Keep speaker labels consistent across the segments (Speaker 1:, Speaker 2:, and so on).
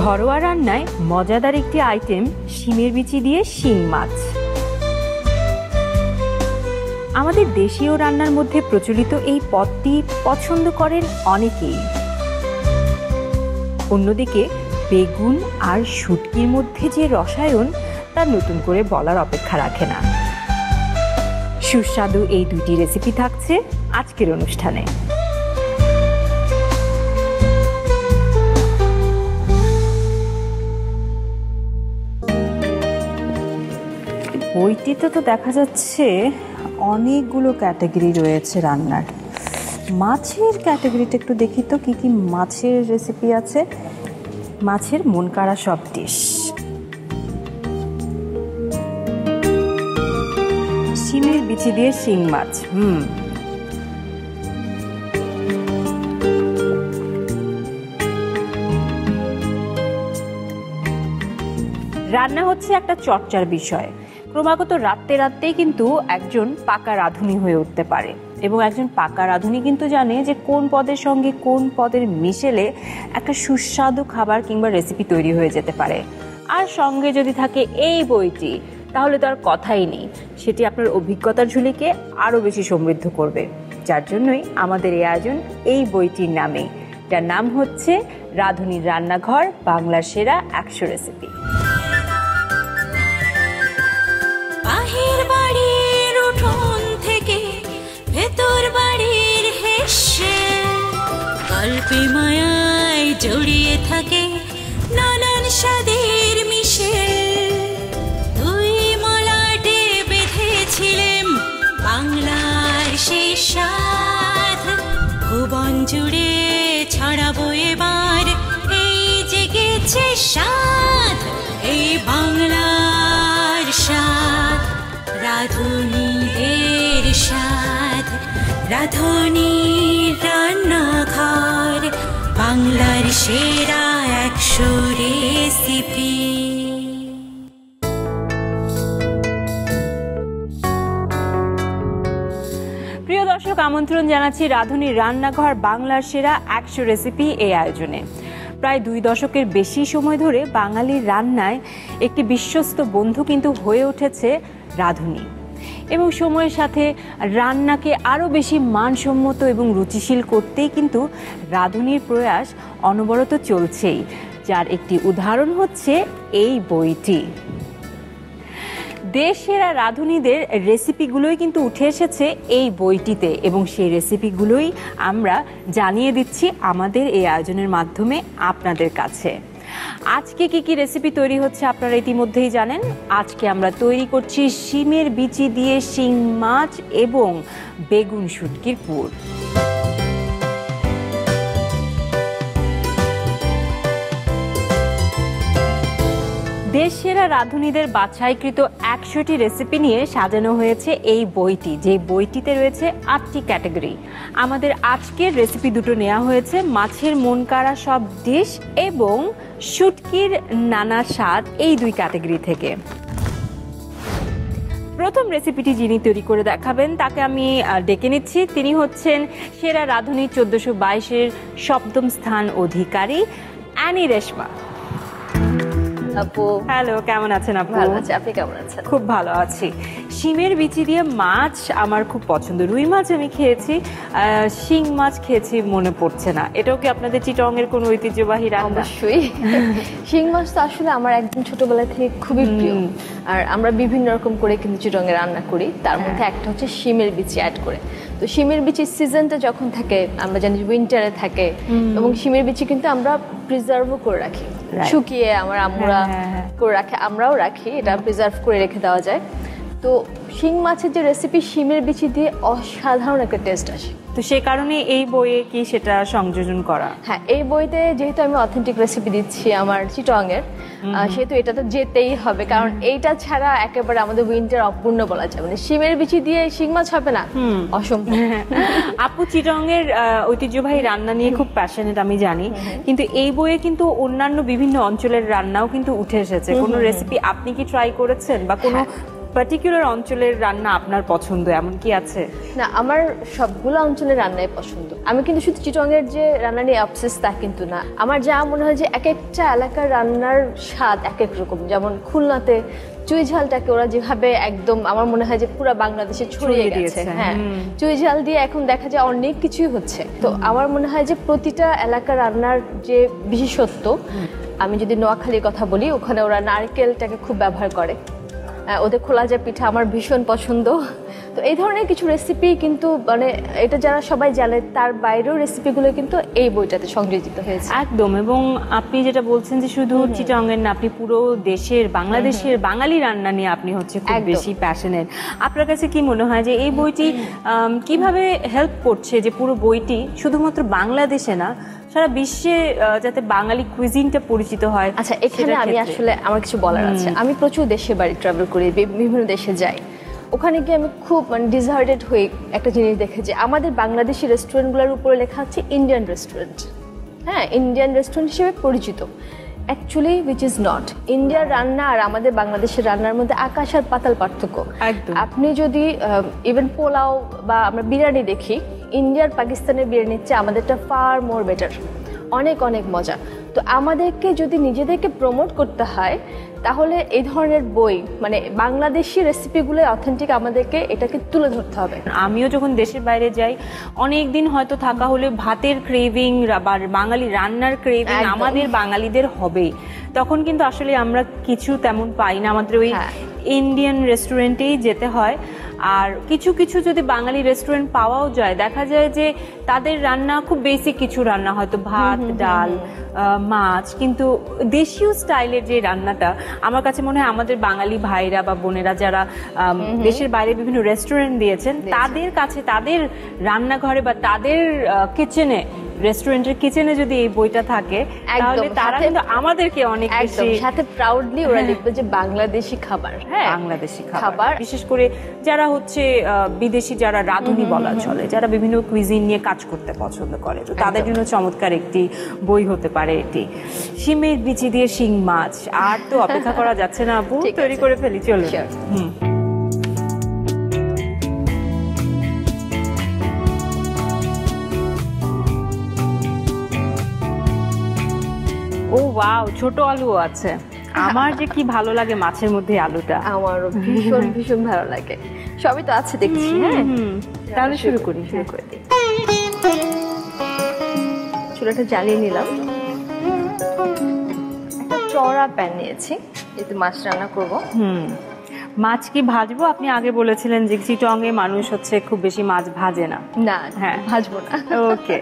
Speaker 1: ঘরোয়া রান্নায় মজাদার একটি আইটেম শিমের বিচি দিয়ে শিং মাছ। আমাদের দেশীয় রান্নার মধ্যে প্রচলিত এই পদটি পছন্দ করেন অনেকেই। অন্যদিকে বেগুন আর শুটকির মধ্যে যে রসায়ন তা নতুন করে বলার অপেক্ষা রাখে না। সুস্বাদু এই দুটি রেসিপি থাকছে আজকের অনুষ্ঠানে। বইটিতে তো দেখা যাচ্ছে অনেকগুলো ক্যাটাগরি রয়েছে রান্নার। মাছের ক্যাটাগরিটা একটু দেখি তো কি কি মাছের রেসিপি আছে। মাছের মন কাড়া সব ডিশ, শিমের বিচি দিয়ে শিং মাছ। রান্না হচ্ছে একটা চর্চার বিষয়। ক্রমাগত রাতেই কিন্তু একজন পাকা রাঁধুনি হয়ে উঠতে পারে, এবং একজন পাকা রাঁধুনি কিন্তু জানে যে কোন পদের সঙ্গে কোন পদের মিশেলে একটা সুস্বাদু খাবার কিংবা রেসিপি তৈরি হয়ে যেতে পারে। আর সঙ্গে যদি থাকে এই বইটি, তাহলে তো আর কথাই নেই, সেটি আপনার অভিজ্ঞতার ঝুলিকে আরও বেশি সমৃদ্ধ করবে। যার জন্যই আমাদের এই আয়োজন এই বইটির নামে, যার নাম হচ্ছে রাঁধুনির রান্নাঘর বাংলার সেরা 100 রেসিপি।
Speaker 2: ভেতর বাড়ির হেসে গল্পে মায়ায় জড়িয়ে থাকে নানান স্বাদের মিশে। দুই মলাটে বেঁধেছিলেম বাংলার সেই স্বাদ, ভুবন জুড়ে ছড়াবো এবার এই জেগেছে স্বাদ, এই বাংলার স্বাদ, রাঁধুনিদের স্বাদ, রাঁধুনির রান্নাঘর বাংলার সেরা 100 রেসিপি।
Speaker 1: প্রিয় দর্শক, আমন্ত্রণ জানাচ্ছি রাঁধুনির রান্নাঘর বাংলার সেরা 100 রেসিপি এই আয়োজনে। প্রায় 2 দশকের বেশি সময় ধরে বাঙালির রান্নায় একটি বিশ্বস্ত বন্ধু কিন্তু হয়ে উঠেছে রাঁধুনি, এবং সময়ের সাথে রান্নাকে আরও বেশি মানসম্মত এবং রুচিশীল করতেই কিন্তু রাঁধুনির প্রয়াস অনবরত চলছেই, যার একটি উদাহরণ হচ্ছে এই বইটি। দেশের রাঁধুনিদের রেসিপিগুলোই কিন্তু উঠে এসেছে এই বইটিতে, এবং সেই রেসিপিগুলোই আমরা জানিয়ে দিচ্ছি আমাদের এই আয়োজনের মাধ্যমে আপনাদের কাছে। আজকে কি কি রেসিপি তৈরি হচ্ছে আপনারা ইতিমধ্যেই জানেন। আজকে আমরা তৈরি করছি শিমের বিচি দিয়ে শিং মাছ এবং বেগুন শুটকির পুর। দেশসেরা রাঁধুনিদের বাছাইকৃত 100টি রেসিপি নিয়ে সাজানো হয়েছে এই বইটি, যে বইটিতে রয়েছে 8টি ক্যাটাগরি। আমাদের আজকের রেসিপি দুটো নেওয়া হয়েছে মাছের মন কাড়া সব ডিশ এবং শুটকির নানা স্বাদ, এই 2 ক্যাটাগরি থেকে। প্রথম রেসিপিটি যিনি তৈরি করে দেখাবেন তাকে আমি ডেকে নিচ্ছি। তিনি হচ্ছেন সেরা রাঁধুনি 1422-এর 7ম স্থান অধিকারী অ্যানি রেশমা।
Speaker 3: আপু
Speaker 1: হ্যালো, কেমন আছেন আপু?
Speaker 3: ভালো আছি, আপনি কেমন আছেন?
Speaker 1: খুব ভালো আছি। শিমের বিচি দিয়ে মাছ আমার খুব পছন্দ। রুই মাছ আমি খেয়েছি, শিং মাছ খেয়েছি মনে পড়ছে না। এটাও কি আপনাদের চিটং এর কোনো ঐতিহ্যবাহী রান্না?
Speaker 3: অবশ্যই। শিং মাছ তো আসলে আমার একদম ছোটবেলা থেকে খুবই প্রিয়, আর আমরা বিভিন্ন রকম করে কিন্তু চিটং এ রান্না করি। তার মধ্যে একটা হচ্ছে শিমের বিচি অ্যাড করে। তো শিমের বিচির সিজনটা যখন থাকে, আমরা জানি উইন্টারে থাকে, এবং শিমের বিচি কিন্তু আমরা প্রিজার্ভও করে রাখি, শুকিয়ে আমার আম্মুরা করে রাখে, আমরাও রাখি, এটা প্রিজার্ভ করে রেখে দেওয়া যায়। তো শিং মাছের যে রেসিপি শিমের বিচি দিয়ে অসাধারণ একটা টেস্ট আসে।
Speaker 1: তো সে কারণে এই বইয়ে কি সেটা সংযোজন করা?
Speaker 3: হ্যাঁ, এই বইতে যেহেতু আমি অথেন্টিক রেসিপি দিচ্ছি আমার চিটং এর, সেহেতু এটা তো যেতেই হবে, কারণ এইটা ছাড়া একেবারে আমাদের উইন্টার অপূর্ণ বলা যায়। মানে শিমের বিচি দিয়ে শিং মাছ হবে না, অসম্ভব।
Speaker 1: আপু চিটং এর ঐতিহ্যবাহী রান্না নিয়ে খুব প্যাশনেট আমি জানি, কিন্তু এই বইয়ে কিন্তু অন্যান্য বিভিন্ন অঞ্চলের রান্নাও কিন্তু উঠে এসেছে। কোনো রেসিপি আপনি কি ট্রাই করেছেন বা কোনো পার্টিকুলার অঞ্চলের রান্না আপনার পছন্দ এমন কি আছে?
Speaker 3: না, আমার সবগুলো অঞ্চলের রান্নাই পছন্দ। আমি কিন্তু শুধু চিটংয়ের যে রান্না নিয়ে অবসেস তা কিন্তু না। আমার যা মনে হয় যে এক একটা এলাকার রান্নার স্বাদ এক এক রকম। যেমন খুলনাতে চুই ঝালটাকে ওরা যেভাবে একদম আমার মনে হয় যে পুরো বাংলাদেশে ছড়িয়ে গেছে। হ্যাঁ, চুই ঝাল দিয়ে এখন দেখা যায় অনেক কিছুই হচ্ছে। তো আমার মনে হয় যে প্রতিটা এলাকার রান্নার যে বিশেষত্ব, আমি যদি নোয়াখালীর কথা বলি, ওখানে ওরা নারকেলটাকে খুব ব্যবহার করে। ওদের খোলা যা পিঠা আমার ভীষণ পছন্দ। তো এই ধরনের কিছু রেসিপি কিন্তু মানে এটা যারা সবাই জানে তার বাইরেও রেসিপিগুলো কিন্তু এই বইটাতে সংযোজিত হয়েছে।
Speaker 1: একদম। এবং আপনি যেটা বলছেন যে শুধু চিটাগাংয়ের না, আপনি পুরো দেশের বাংলাদেশের বাঙালি রান্না নিয়ে আপনি হচ্ছে খুব বেশি প্যাশনেট। আপনার কাছে কি মনে হয় যে এই বইটি কিভাবে হেল্প করছে যে পুরো বইটি শুধুমাত্র বাংলাদেশে না সারা বিশ্বে যাতে বাঙালি কুইজিনটা পরিচিত হয়?
Speaker 3: আচ্ছা, এখানে আমি আসলে আমার কিছু বলার আছে। আমি প্রচুর দেশে বাড়ি ট্রাভেল করি, বিভিন্ন দেশে যাই। ওখানে গিয়ে আমি খুব মানে ডিসহার্টেড হয়ে একটা জিনিস দেখে যে আমাদের বাংলাদেশি রেস্টুরেন্টগুলোর উপরে লেখা আছে ইন্ডিয়ান রেস্টুরেন্ট। হ্যাঁ, ইন্ডিয়ান রেস্টুরেন্ট হিসেবে পরিচিত। Actually which is not. ইন্ডিয়ার রান্না আর আমাদের বাংলাদেশের রান্নার মধ্যে আকাশ আর পাতাল পার্থক্য। আপনি যদি ইভেন পোলাও বা আমরা বিরিয়ানি দেখি, ইন্ডিয়ার পাকিস্তানের বিরিয়ানির চেয়ে আমাদেরটা ফার মোর বেটার, অনেক অনেক মজা। তো আমাদেরকে যদি নিজেদেরকে প্রমোট করতে হয় তাহলে এই ধরনের বই মানে বাংলাদেশি রেসিপিগুলো অথেন্টিক আমাদেরকে এটাকে তুলে ধরতে হবে।
Speaker 1: আমিও যখন দেশের বাইরে যাই অনেক দিন হয়তো থাকা হলে ভাতের ক্রেভিং বা বাঙালি রান্নার ক্রেভিং আমাদের বাঙালিদের হবে, তখন কিন্তু আসলে আমরা কিছু তেমন পাই না, আমাদের ওই ইন্ডিয়ান রেস্টুরেন্টেই যেতে হয়। আর কিছু কিছু যদি বাঙালি রেস্টুরেন্ট পাওয়াও যায়, দেখা যায় যে তাদের রান্না খুব বেসিক কিছু রান্না, হয়তো ভাত ডাল মাছ, কিন্তু দেশীয় স্টাইলের যে রান্নাটা আমার কাছে মনে হয় আমাদের বাঙালি ভাইরা বা বোনেরা যারা দেশের বাইরে বিভিন্ন রেস্টুরেন্ট দিয়েছেন তাদের কাছে, তাদের রান্নাঘরে বা তাদের কিচেনে, রেস্টুরেন্টের কিচেনে যদি এই বইটা থাকে তাহলে তারা কিন্তু আমাদেরকে অনেক বেশি
Speaker 3: সাথে প্রাউডলি ওরা লিখবে যে বাংলাদেশি খাবার। হ্যাঁ,
Speaker 1: বাংলাদেশি খাবার। বিশেষ করে যারা হচ্ছে বিদেশি, যারা রাঁধুনি বলা চলে, যারা বিভিন্ন কুইজিন নিয়ে কাজ করতে পছন্দ করে, তো তাদের জন্য চমৎকার একটি বই হতে পারে এটি। শিমের বিচি দিয়ে শিং মাছ, আর তো অপেক্ষা করা যাচ্ছে না আপু, তৈরি করে ফেলি চলো। ও ওয়াও, ছোট আলু আছে। আমার যে কি ভালো লাগে মাছের মধ্যে আলুটা,
Speaker 3: আমারও ভীষণ ভীষণ ভালো লাগে। সবই তো আছে দেখছি। হ্যাঁ,
Speaker 1: তাহলে শুরু করে দিই।
Speaker 3: চুলাটা জ্বালিয়ে নিলাম, একটা চড়া প্যান নিয়েছি, এতে মাছ রান্না করব।
Speaker 1: মাছ কি ভাজবো? আপনি আগে বলেছিলেন যে চিটংয়ে মানুষ হচ্ছে খুব বেশি মাছ ভাজে না।
Speaker 3: না, হ্যাঁ ভাজবো না।
Speaker 1: ওকে।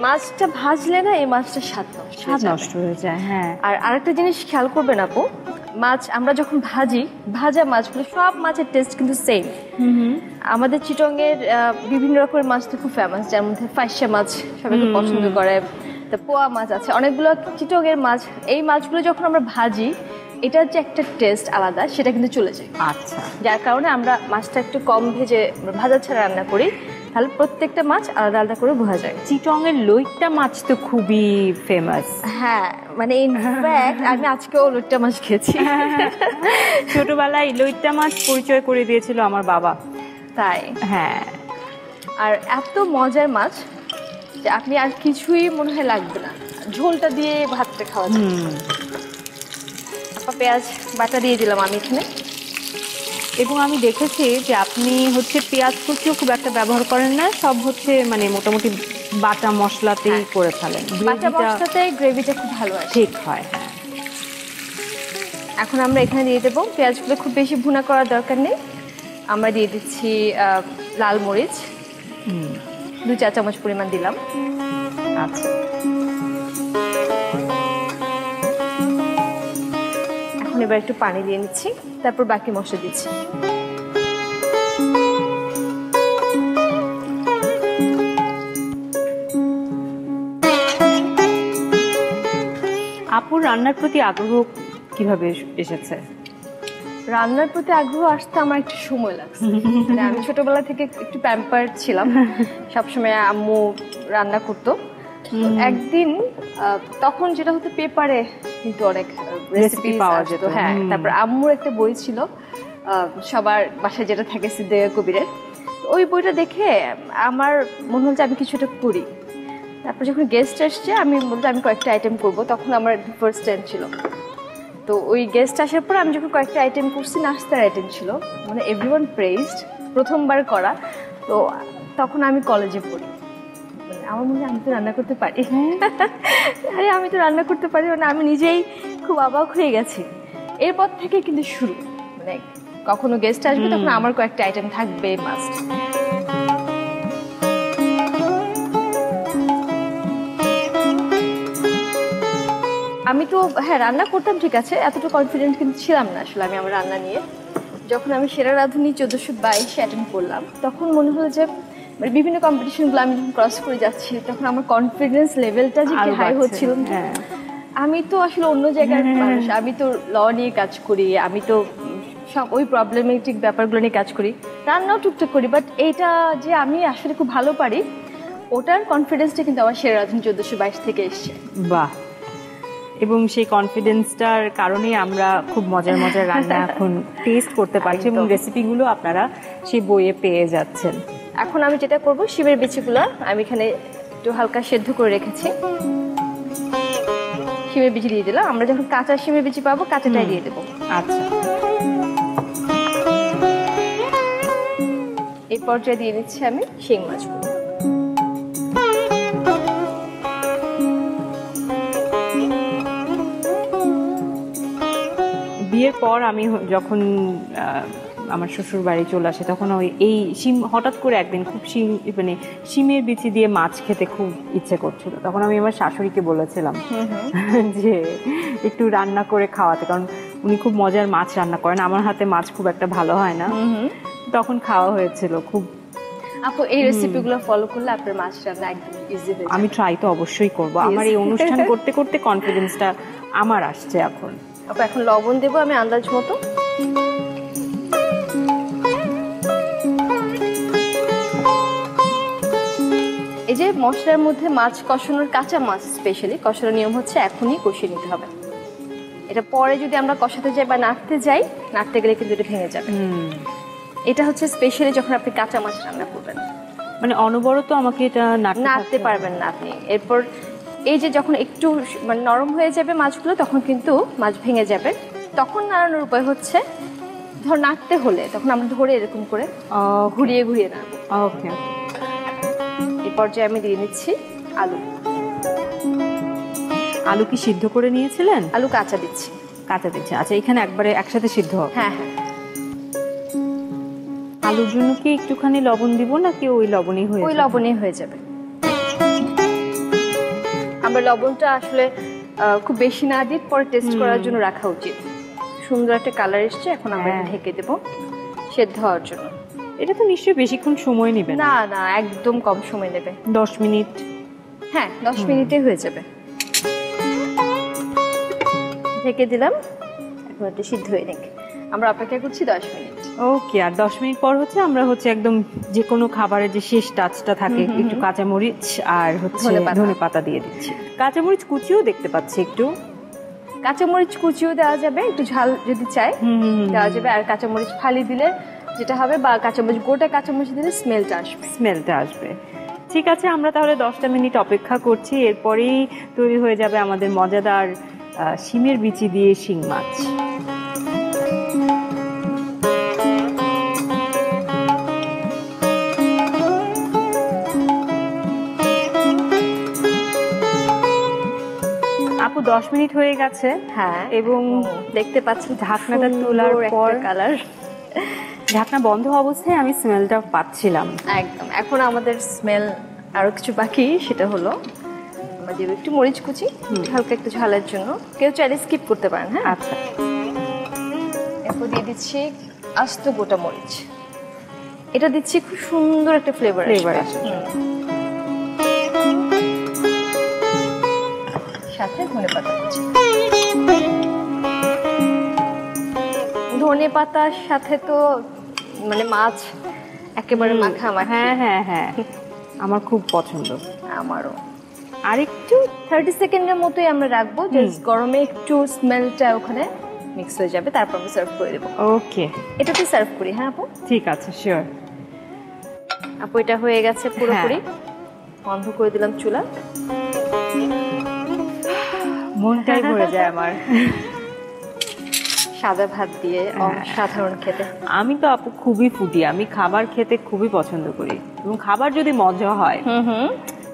Speaker 3: মাছটা ভাজলে না এই মাছটা স্বাদ
Speaker 1: নষ্ট হয়ে যায়। হ্যাঁ,
Speaker 3: আর আরেকটা জিনিস খেয়াল করবেন আপু, মাছ আমরা যখন ভাজা মাছগুলো সব মাছের টেস্ট কিন্তু সেম। আমাদের চিটংয়ের বিভিন্ন রকমের মাছ তো খুব ফেমাস, যার মধ্যে ফাইসা মাছ সবাই খুব পছন্দ করে, তা পোয়া মাছ আছে, অনেকগুলো চিটংয়ের মাছ। এই মাছগুলো যখন আমরা ভাজি, এটার যে একটা টেস্ট আলাদা সেটা কিন্তু চলে যায়।
Speaker 1: আচ্ছা,
Speaker 3: যার কারণে আমরা মাছটা একটু কম ভেজে ভাজা ছাড়া রান্না করি, তাহলে প্রত্যেকটা মাছ আলাদা আলাদা করে বোঝা যায়।
Speaker 1: চিটংয়ের লইট্টা মাছ তো খুবই ফেমাস।
Speaker 3: হ্যাঁ, মানে ইনফ্যাক্ট আমি আজকেও লইট্টা মাছ খেয়েছি।
Speaker 1: ছোটবেলায় লইট্টা মাছ পরিচয় করে দিয়েছিল আমার বাবা।
Speaker 3: তাই?
Speaker 1: হ্যাঁ।
Speaker 3: আর এত মজার মাছ যে আপনি আর কিছুই মনে হয় লাগবে না, ঝোলটা দিয়ে ভাতটা খাওয়া যায়। পেঁয়াজ বাটা দিয়ে দিলাম আমি এখানে,
Speaker 1: এবং আমি দেখেছি যে আপনি হচ্ছে পেঁয়াজ কুচিও খুব একটা ব্যবহার করেন না, সব হচ্ছে মানে মোটামুটি বাটা মশলাতেই করে ফেলেন।
Speaker 3: বাটা মশলাতে গ্রেভিটা খুব ভালো হয়,
Speaker 1: ঠিক হয়। হ্যাঁ,
Speaker 3: এখন আমরা এখানে দিয়ে দেবো পেঁয়াজগুলো, খুব বেশি ভুনা করার দরকার নেই। আমরা দিয়ে দিচ্ছি লাল মরিচ, 2 চা চামচ পরিমাণ দিলাম।
Speaker 1: আচ্ছা,
Speaker 3: এখন এবার একটু পানি দিয়ে নিচ্ছি, তারপর বাকি মশলা দিচ্ছি।
Speaker 1: আপুর রান্নার প্রতি আগ্রহ কিভাবে এসেছে?
Speaker 3: রান্নার প্রতি আগ্রহ আসতে আমার একটু সময় লাগছে। আমি ছোটবেলা থেকে একটু প্যাম্পার ছিলাম, সবসময় আম্মু রান্না করতো। একদিন তখন যেটা হতো পেপারে কিন্তু অনেক রেসিপি
Speaker 1: পাওয়া যেত।
Speaker 3: হ্যাঁ, তারপর আম্মুর একটা বই ছিল সবার বাসায় যেটা থাকে সিদ্দিকা কবিরের, ওই বইটা দেখে আমার মনে হল যে আমি কিছুটা করি। তারপর যখন গেস্ট আসছে আমি বলতে আমি কয়েকটা আইটেম করব, তখন আমার ফার্স্ট টাইম ছিল। তো ওই গেস্ট আসার পর আমি যখন কয়েকটা আইটেম করছি, নাস্তার আইটেম ছিল, মানে এভরিওয়ান প্রেজড, প্রথমবার করা। তো তখন আমি কলেজে পড়ি, আমার মনে হয় আমি তো রান্না করতে পারি। আরে আমি তো রান্না করতে পারি, মানে আমি নিজেই খুব অবাক হয়ে গেছি। এরপর থেকে কিন্তু শুরু, মানে কখনো গেস্ট আসবে তখন আমার কয়েকটা আইটেম থাকবে মাস্ট। আমি তো হ্যাঁ রান্না করতাম ঠিক আছে, এতটা কনফিডেন্ট কিন্তু ছিলাম না আসলে আমি আমার রান্না নিয়ে। যখন আমি সেরা রাঁধুনি 1422 অ্যাটেন্ড করলাম, তখন মনে হলো যে মানে বিভিন্ন কম্পিটিশনগুলো আমি যখন ক্রস করে যাচ্ছি, তখন আমার কনফিডেন্স লেভেলটা যে কি হাই হচ্ছিল। আমি তো আসলে অন্য জায়গার মানুষ, আমি তো ল নিয়ে কাজ করি, আমি তো সব ওই প্রবলেমেটিক ব্যাপারগুলো নিয়ে কাজ করি, রান্নাও টুকটাক করি, বাট এইটা যে আমি আসলে খুব ভালো পারি, ওটার কনফিডেন্সটা কিন্তু আমার সেরা রাঁধুনি 1422 থেকে এসছে।
Speaker 1: বাহ, এবং সেই কনফিডেন্সটার কারণেই আমরা খুব মজার মজার রান্না এখন টেস্ট করতে পারছি এবং রেসিপিগুলো আপনারা সেই বইয়ে পেয়ে যাচ্ছেন।
Speaker 3: এখন আমি যেটা করব, শিমের বিচিগুলো আমি এখানে একটু হালকা সেদ্ধ করে রেখেছি, শিমের বিচি দিয়ে দিলাম। আমরা যখন কাঁচা শিমের বিচি পাবো, কাঁচাটাই দিয়ে দেবো।
Speaker 1: আচ্ছা,
Speaker 3: এই পর্যায়ে দিয়ে দিচ্ছি আমি শিং মাছগুলো।
Speaker 1: বিয়ের পর আমি যখন আমার শ্বশুর বাড়ি চলে আসে, তখন ওই এই শিম হঠাৎ করে একদিন খুব মানে শিমের বিচি দিয়ে মাছ খেতে খুব ইচ্ছে করছিল। তখন আমি আমার শাশুড়িকে বলেছিলাম যে একটু রান্না করে খাওয়াতে, কারণ উনি খুব মজার মাছ রান্না করেন, আমার হাতে মাছ খুব একটা ভালো হয় না। তখন খাওয়া হয়েছিল খুব।
Speaker 3: আপু এই রেসিপিগুলো ফলো করলে আপনার মাছ রান্না একদম ইজি হয়ে যাবে।
Speaker 1: আমি ট্রাই তো অবশ্যই করব। আমার এই অনুষ্ঠান করতে করতে কনফিডেন্সটা আমার আসছে এখন।
Speaker 3: আপু এখন লবণ দেবো আমি আন্দাজ মতো। এই যে মশলার মধ্যে মাছ কষানোর, কাঁচা মাছ স্পেশালি কষানোর নিয়ম হচ্ছে এখনই কষিয়ে নিতে হবে। এটা পরে যদি আমরা কষাতে যাই বা নাড়তে যাই, নাড়তে গেলে কিন্তু এটা ভেঙে যাবে। এটা হচ্ছে স্পেশালি যখন আপনি কাঁচা মাছ রান্না করবেন,
Speaker 1: মানে অনবরত আমাকে এটা
Speaker 3: নাড়তে পারবেন না আপনি। এরপর এই যে যখন একটু মানে নরম হয়ে যাবে মাছগুলো, তখন কিন্তু মাছ ভেঙে যাবে। তখন নাড়ানোর উপায় হচ্ছে, ধর নাড়তে হলে তখন আমরা ধরে এরকম করে ঘুরিয়ে ঘুরিয়ে নাড়বো।
Speaker 1: ওকে,
Speaker 3: এই পর্যায়ে আমি দিয়ে নিচ্ছি আলু।
Speaker 1: আলু কি সিদ্ধ করে নিয়েছিলেন?
Speaker 3: আলু কাঁচা দিচ্ছি।
Speaker 1: কাঁচা দিচ্ছে, আচ্ছা। এখানে একবারে একসাথে সিদ্ধ হবে?
Speaker 3: হ্যাঁ হ্যাঁ।
Speaker 1: আলুর জন্য কি একটুখানি লবণ দিব নাকি ওই লবণই হয়ে যাবে?
Speaker 3: ওই লবণই হয়ে যাবে। আমরা লবণটা আসলে খুব বেশি না দিয়ে পরে টেস্ট করার জন্য রাখা উচিত। সুন্দর একটা কালার এসছে, এখন আমরা ঢেকে দেব সেদ্ধ হওয়ার জন্য।
Speaker 1: এটা তো নিশ্চয়ই বেশিক্ষণ সময় নেবে
Speaker 3: না? না, একদম কম সময় নেবে,
Speaker 1: 10 মিনিট।
Speaker 3: হ্যাঁ 10 মিনিটে হয়ে যাবে। ঢেকে দিলাম, এখন এটা সিদ্ধ হয়ে নিক। আমরা অপেক্ষা করছি 10 মিনিট।
Speaker 1: ওকে, আর 10 মিনিট পর হচ্ছে আমরা একদম যে কোনো খাবারের যে শেষ টাচটা থাকে, একটু কাঁচামরিচ আর ধনেপাতা দিয়ে দিচ্ছি। কাঁচামরিচ কুচিও দেখতে পাচ্ছি একটু।
Speaker 3: কাঁচামরিচ কুচিও দেওয়া যাবে, একটু ঝাল যদি চাই দেওয়া যাবে। আর কাঁচামরিচ ফালি দিলে যেটা হবে, বা কাঁচামরিচ গোটা কাঁচামরিচ দিলে স্মেলটা আসবে।
Speaker 1: ঠিক আছে, আমরা তাহলে 10টা মিনিট অপেক্ষা করছি। এরপরেই তৈরি হয়ে যাবে আমাদের মজাদার শিমের বিচি দিয়ে শিং মাছ। আপু 10 মিনিট হয়ে গেছে।
Speaker 3: হ্যাঁ,
Speaker 1: এবং
Speaker 3: দেখতে পাচ্ছি
Speaker 1: ঢাকনাটা তোলার পর
Speaker 3: কালার,
Speaker 1: ঢাকনা বন্ধ অবস্থায় আমি স্মেলটা পাচ্ছিলাম
Speaker 3: একদম। এখন আমাদের স্মেল আরো কিছু বাকি, সেটা হলো আমরা দেব একটু মরিচ কুচি, হালকা একটু ঝালের জন্য। কেউ চাইলে স্কিপ করতে পারেন। হ্যাঁ,
Speaker 1: আচ্ছা।
Speaker 3: এরপর দিয়ে দিচ্ছি আস্ত গোটা মরিচ। এটা দিচ্ছি খুব সুন্দর একটা ফ্লেভার আসে। সাথে ধনেপাতা কুচি। ধনেপাতার সাথে তো মানে মাছ একেবারে মাখা।
Speaker 1: হ্যাঁ হ্যাঁ হ্যাঁ, আমার খুব পছন্দ।
Speaker 3: আমারও।
Speaker 1: আরেকটু
Speaker 3: 30 সেকেন্ডের মতোই আমরা রাখবো, জাস্ট গরমে একটু স্মেলটা ওখানে মিক্স হয়ে যাবে, তারপর আমরা সার্ভ করে দেবো।
Speaker 1: ওকে,
Speaker 3: এটাতে সার্ভ করি। হ্যাঁ আপু,
Speaker 1: ঠিক আছে, শিওর।
Speaker 3: আপু এটা হয়ে গেছে পুরোপুরি, বন্ধ করে দিলাম চুলা।
Speaker 1: মনটাই ভরে যায় আমার
Speaker 3: সাদা ভাত দিয়ে অসাধারণ খেতে।
Speaker 1: আমি তো আপু খুবই ফুডি, আমি খাবার খেতে খুবই পছন্দ করি, এবং খাবার যদি মজা হয়,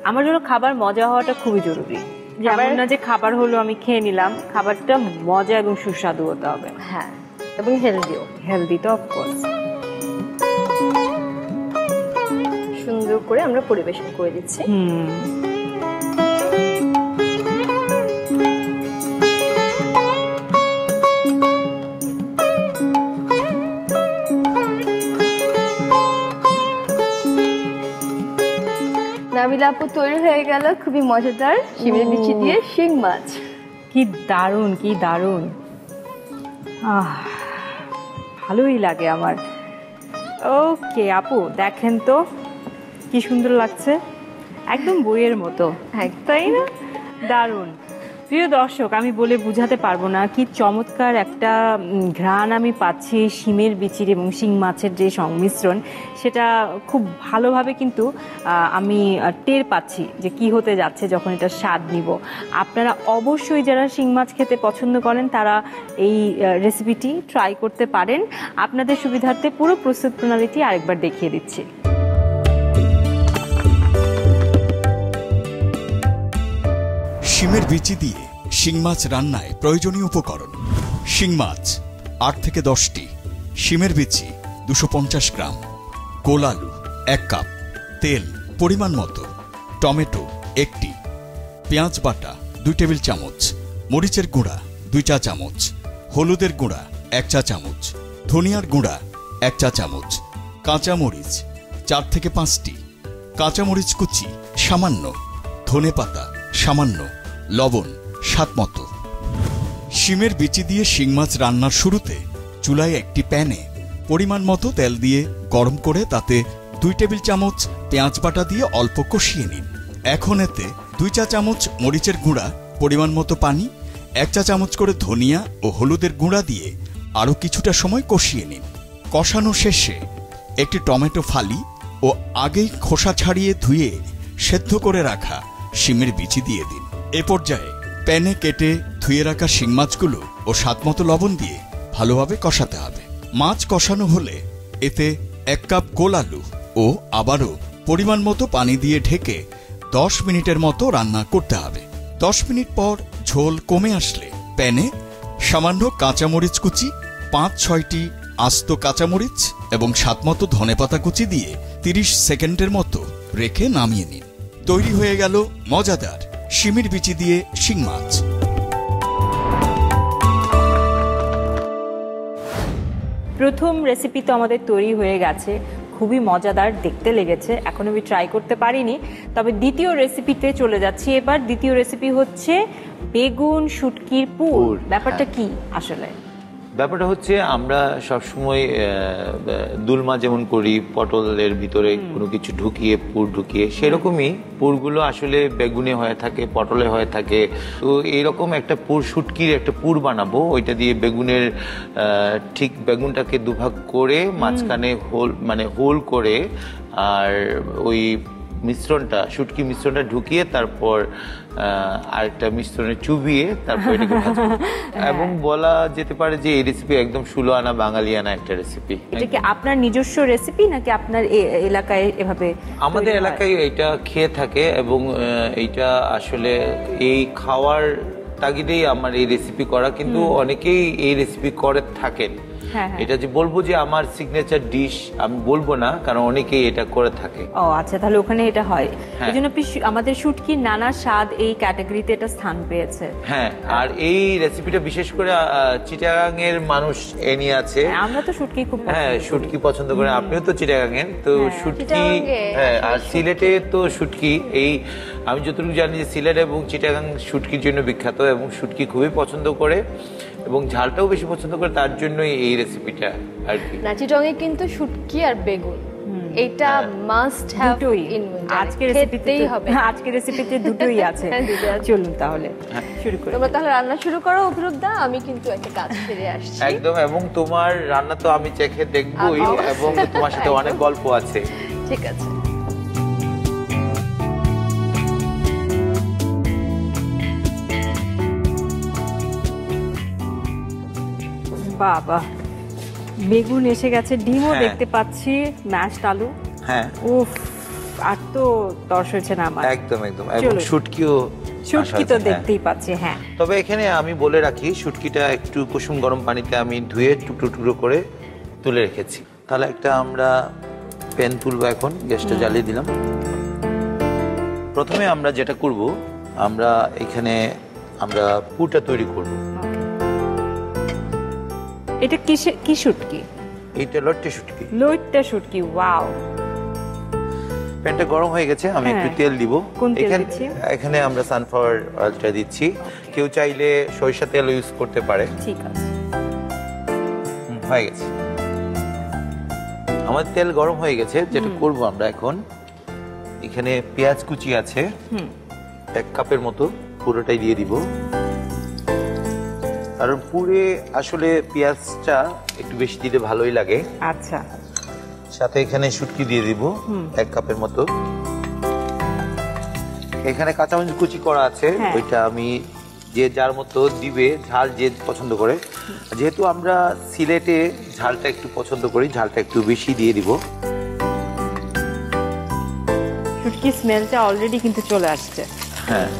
Speaker 1: আমার জন্য খাবার মজা হওয়াটা খুবই জরুরি। যেমন না যে খাবার হলো আমি খেয়ে নিলাম, খাবারটা মজা এবং সুস্বাদু হতে হবে।
Speaker 3: হ্যাঁ, এবং হেলদিও।
Speaker 1: হেলদি তো অফকোর্স।
Speaker 3: সুন্দর করে আমরা পরিবেশন করে দিচ্ছি। নাবিলা আপু, তৈরি হয়ে গেল খুবই মজাদার শিমের বিচি দিয়ে শিং মাছ।
Speaker 1: কি দারুণ, কি দারুণ, ভালোই লাগে আমার। ওকে আপু, দেখেন তো কি সুন্দর লাগছে, একদম বইয়ের মতো, তাই না? দারুণ। প্রিয় দর্শক, আমি বলে বোঝাতে পারবো না কি চমৎকার একটা ঘ্রাণ আমি পাচ্ছি শিমের বিচির এবং শিং মাছের যে সংমিশ্রণ, সেটা খুব ভালোভাবে কিন্তু আমি টের পাচ্ছি যে কি হতে যাচ্ছে যখন এটা স্বাদ নিব। আপনারা অবশ্যই যারা শিং মাছ খেতে পছন্দ করেন তারা এই রেসিপিটি ট্রাই করতে পারেন। আপনাদের সুবিধার্থে পুরো প্রস্তুত প্রণালীটি আরেকবার দেখিয়ে দিচ্ছি।
Speaker 4: শিমের বিচি দিয়ে শিং মাছ রান্নায় প্রয়োজনীয় উপকরণ: শিং মাছ 8 থেকে 10টি, শিমের বিচি 250 গ্রাম, গোল আলু 1 কাপ, তেল পরিমাণ মতো, টমেটো 1টি, পেঁয়াজ বাটা 2 টেবিল চামচ, মরিচের গুঁড়া 2 চা চামচ, হলুদের গুঁড়া 1 চা চামচ, ধনিয়ার গুঁড়া 1 চা চামচ, কাঁচা মরিচ 4 থেকে 5টি, কাঁচামরিচ কুচি সামান্য, ধনেপাতা সামান্য, লবণ স্বাদমতো। শিমের বিচি দিয়ে শিং মাছ রান্নার শুরুতে চুলায় একটি প্যানে পরিমাণ মতো তেল দিয়ে গরম করে তাতে 2 টেবিল চামচ পেঁয়াজ বাটা দিয়ে অল্প কষিয়ে নিন। এখন এতে 2 চা চামচ মরিচের গুঁড়া, পরিমাণ মতো পানি, 1 চা চামচ করে ধনিয়া ও হলুদের গুঁড়া দিয়ে আরও কিছুটা সময় কষিয়ে নিন। কষানো শেষে একটি টমেটো ফালি ও আগেই খোসা ছাড়িয়ে ধুয়ে সেদ্ধ করে রাখা শিমের বিচি দিয়ে দিন। এ পর্যায়ে প্যানে কেটে ধুয়ে রাখা শিং মাছগুলো ও স্বাদমতো লবণ দিয়ে ভালোভাবে কষাতে হবে। মাছ কষানো হলে এতে 1 কাপ গোল আলু ও আবারও পরিমাণ মতো পানি দিয়ে ঢেকে 10 মিনিটের মতো রান্না করতে হবে। 10 মিনিট পর ঝোল কমে আসলে প্যানে সামান্য কাঁচামরিচ কুচি, 5-6টি আস্ত কাঁচামরিচ এবং স্বাদমতো ধনেপাতা কুচি দিয়ে 30 সেকেন্ডের মতো রেখে নামিয়ে নিন। তৈরি হয়ে গেল মজাদার শিমের বিচি দিয়ে শিং মাছ।
Speaker 1: প্রথম রেসিপি তো আমাদের তৈরি হয়ে গেছে, খুবই মজাদার দেখতে লেগেছে, এখন আমি ট্রাই করতে পারিনি। তবে দ্বিতীয় রেসিপিতে চলে যাচ্ছি এবার। দ্বিতীয় রেসিপি হচ্ছে বেগুন শুটকির পুর। ব্যাপারটা কি আসলে?
Speaker 5: ব্যাপারটা হচ্ছে আমরা সবসময় দুলমা যেমন করি, পটলের ভিতরে কোনো কিছু ঢুকিয়ে পুর ঢুকিয়ে, সেরকমই পুরগুলো আসলে বেগুনে হয়ে থাকে, পটলে হয়ে থাকে। তো এইরকম একটা পুর, শুটকির একটা পুর বানাবো। ওইটা দিয়ে বেগুনের ঠিক বেগুনটাকে দুভাগ করে মাঝখানে হোল করে, আর ওই মিশ্রণটা, শুটকি মিশ্রণটা ঢুকিয়ে তারপর আরেকটা মিশ্রণে চুবিয়ে তারপর এটাকে ভাজবো। এবং বলা যেতে পারে যে এই রেসিপি একদম 16 আনা বাঙালিয়ানা একটা রেসিপি।
Speaker 1: এটা কি আপনার নিজস্ব রেসিপি নাকি আপনার এলাকায় এভাবে?
Speaker 5: আমাদের এলাকায় এটা খেয়ে থাকে, এবং এইটা আসলে এই খাওয়ার তাগিদেই আমার এই রেসিপি করা, কিন্তু অনেকেই এই রেসিপি করে থাকেন। এটা যে বলবো যে আমার সিগনেচার ডিশ আমি বলবো না, কারণ অনেকেই এটা করে থাকে।
Speaker 1: ও আচ্ছা, তাহলে ওখানে এটা হয়, এজন্য আমাদের শুটকির নানা স্বাদ এই ক্যাটাগরিতে এটা স্থান পেয়েছে।
Speaker 5: হ্যাঁ, আর এই রেসিপিটা বিশেষ করে চিটাগাং এর মানুষ নিয়ে আছে।
Speaker 1: আমরা তো শুটকি খুব
Speaker 5: শুটকি পছন্দ করে, আপনিও তো চিটাগাং এর, তো শুটকি। হ্যাঁ, আর সিলেটে তো শুটকি, এই আমি যতটুকু জানি যে সিলেট এবং চিটাগাং শুটকির জন্য বিখ্যাত, এবং শুটকি খুবই পছন্দ করে এবং ঝালটাও বেশি পছন্দ করে, তার জন্যই এই রেসিপিটা আর কি।
Speaker 3: চিটাগাং এ কিন্তু শুটকি আর বেগুন এটা মাস্ট হ্যাভ
Speaker 1: দুটোই
Speaker 3: ইন
Speaker 1: আজকে রেসিপিতেই
Speaker 3: হবে।
Speaker 1: আজকে রেসিপিতে দুটোই আছে।
Speaker 3: হ্যাঁ, দুটোই আছে।
Speaker 1: চলুন তাহলে শুরু করি।
Speaker 3: তোমরা তাহলে রান্না শুরু করো অভিরুদ্ধা, আমি কিন্তু একটা কাজ ফিরে আসছি।
Speaker 5: একদম, এবং তোমার রান্না তো আমি চেখে দেখবই, এবং তোমার সাথে অনেক গল্প আছে।
Speaker 3: ঠিক আছে।
Speaker 1: বাবা, বেগুন এসে গেছে, ডিমও
Speaker 5: হ্যাঁ।
Speaker 1: দেখতে পাচ্ছি, ম্যাশড আলু।
Speaker 5: হ্যাঁ,
Speaker 1: উফ, আর তো তর্স হয়েছে না আমার।
Speaker 5: একদম একদম, এবং
Speaker 1: চলুন।
Speaker 5: শুটকিও
Speaker 1: শুটকি
Speaker 5: আসা
Speaker 1: তো
Speaker 5: আছে, হ্যাঁ।
Speaker 1: দেখতেই পাচ্ছি, হ্যাঁ।
Speaker 5: তবে এখানে আমি বলে রাখি, শুটকিটা একটু কুসুম গরম পানিতে আমি ধুয়ে টুকরো টুকরো করে তুলে রেখেছি। তাহলে একটা আমরা প্যান তুলবো, এখন গ্যাসটা জ্বালিয়ে দিলাম। প্রথমে আমরা যেটা করব, আমরা এখানে আমরা পুরটা তৈরি করব।
Speaker 1: এটা কি শুটকি?
Speaker 5: এইটা লট্টে শুটকি।
Speaker 1: লইট্টা শুটকি, ওয়াও।
Speaker 5: প্যানটা গরম হয়ে গেছে, আমি একটু
Speaker 1: হ্যাঁ।
Speaker 5: তেল দিব।
Speaker 1: কোন তেল
Speaker 5: এখানে
Speaker 1: দিচ্ছি?
Speaker 5: এখানে আমরা সানফ্লাওয়ার অয়েলটা দিচ্ছি। কেউ চাইলে সরিষা তেল ইউজ করতে পারে।
Speaker 1: ঠিক আছে।
Speaker 5: হয়ে গেছে, আমার তেল গরম হয়ে গেছে। যেটা করব আমরা এখন, এখানে পেঁয়াজ কুচি আছে 1 কাপের মতো, পুরোটাই দিয়ে দিব। কারণ পুরে আসলে পেঁয়াজটা একটু বেশি দিলে ভালোই লাগে।
Speaker 1: আচ্ছা।
Speaker 5: সাথে এখানে শুটকি দিয়ে দিব 1 কাপের মতো। এখানে কাঁচামরিচ কুচি করা আছে,
Speaker 1: হ্যাঁ।
Speaker 5: ওইটা আমি যে যার মতো দিবে, ঝাল যে পছন্দ করে। যেহেতু আমরা সিলেটে ঝালটা একটু পছন্দ করি, ঝালটা একটু বেশি দিয়ে দিব।
Speaker 1: শুটকি স্মেলটা অলরেডি কিন্তু চলে আসছে।
Speaker 5: হ্যাঁ,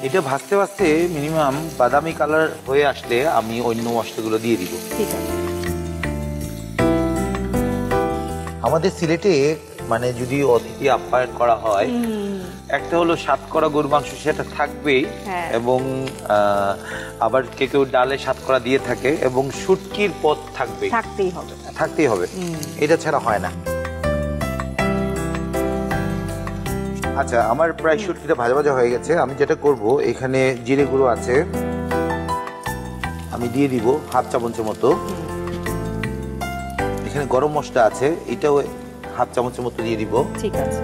Speaker 5: এটা ভাজতে ভাজতে মিনিমাম বাদামি কালার হয়ে আসলে আমি অন্য মশলাগুলো দিয়ে দিব।
Speaker 1: ঠিক আছে।
Speaker 5: আমাদের সিলেটে মানে যদি অতিথি আপ্যায়ন করা হয়, একটা হলো সাতকরা গরুর মাংস, সেটা থাকবেই।
Speaker 1: হ্যাঁ।
Speaker 5: এবং আবার কেউ ডালে সাতকরা দিয়ে থাকে, এবং শুটকির পদ থাকবেই, থাকতেই হবে। এটা ছাড়া হয় না। আচ্ছা, আমার প্রায় শুটকিটা ভাজা ভাজা হয়ে গেছে। আমি যেটা করব, এখানে জিরে গুঁড়ো আছে, আমি দিয়ে দিব 1/2 চামচের মতো। এখানে গরম মশলা আছে, এটাও 1/2 চামচের মতো দিয়ে দিব।
Speaker 1: ঠিক আছে।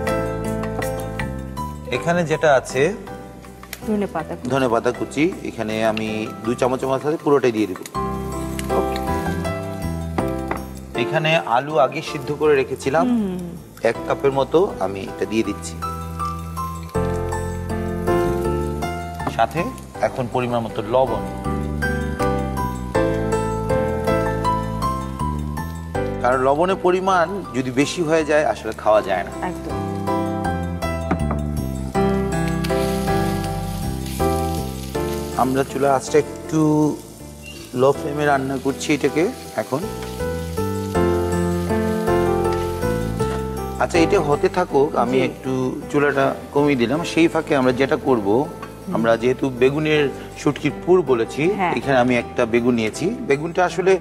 Speaker 5: এখানে যেটা আছে ধনেপাতা কুচি, এখানে আমি 2 চামচের মতো পুরোটাই দিয়ে দিব। এখানে আলু আগে সিদ্ধ করে রেখেছিলাম 1 কাপের মতো, আমি এটা দিয়ে দিচ্ছি। সাথে এখন পরিমাণ মতো লবণ। কারণ লবণের পরিমাণ যদি বেশি হয়ে যায়, আসলে খাওয়া যায় না।
Speaker 1: একদম।
Speaker 5: আমরা চুলা আঁচটা একটু লো ফ্লেমে রান্না করছি এটাকে এখন। আচ্ছা, এটা হতে থাকুক, আমি একটু চুলাটা কমিয়ে দিলাম। সেই ফাঁকে আমরা যেটা করব, আমরা যেহেতু বেগুনের শুটকির পুর বলেছি,
Speaker 1: হ্যাঁ।
Speaker 5: এখানে আমি একটা বেগুন নিয়েছি। বেগুনটা আসলে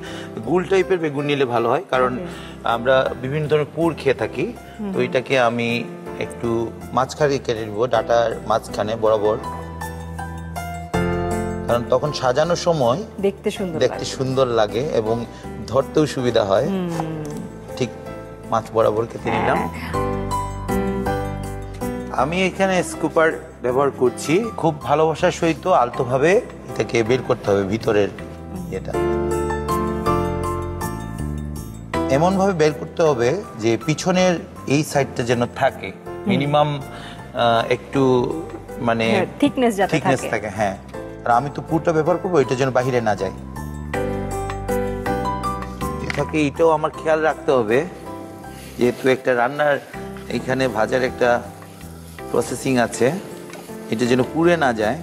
Speaker 5: গুল টাইপের বেগুন নিলে ভালো হয়, কারণ আমরা বিভিন্ন ধরনের পুর খেয়ে থাকি। তো এটাকে আমি একটু মাঝখানে কেটে নেব, ডাটার মাঝখানে বরাবর, কারণ তখন সাজানোর সময় দেখতে সুন্দর লাগে এবং ধরতেও সুবিধা হয়। ঠিক মাছ বরাবর কেটে নিলাম। আমি এখানে স্কুপার ব্যবহার করছি। খুব ভালোবাসার সহিত আলতোভাবে এটাকে বের করতে হবে, ভিতরের এটা এমন ভাবে বের করতে হবে যে পিছনের এই সাইডটা যেন থাকে, মিনিমাম একটু মানে
Speaker 1: থিকনেস
Speaker 5: থাকে। হ্যাঁ, আর আমি তো পুরটা ব্যবহার করবো, এটা যেন বাহিরে না যায়। এটাকে এটাও আমার খেয়াল রাখতে হবে, যেহেতু একটা রান্নার এখানে ভাজার একটা প্রসেসিং আছে, এটা যেন পুড়ে না যায়।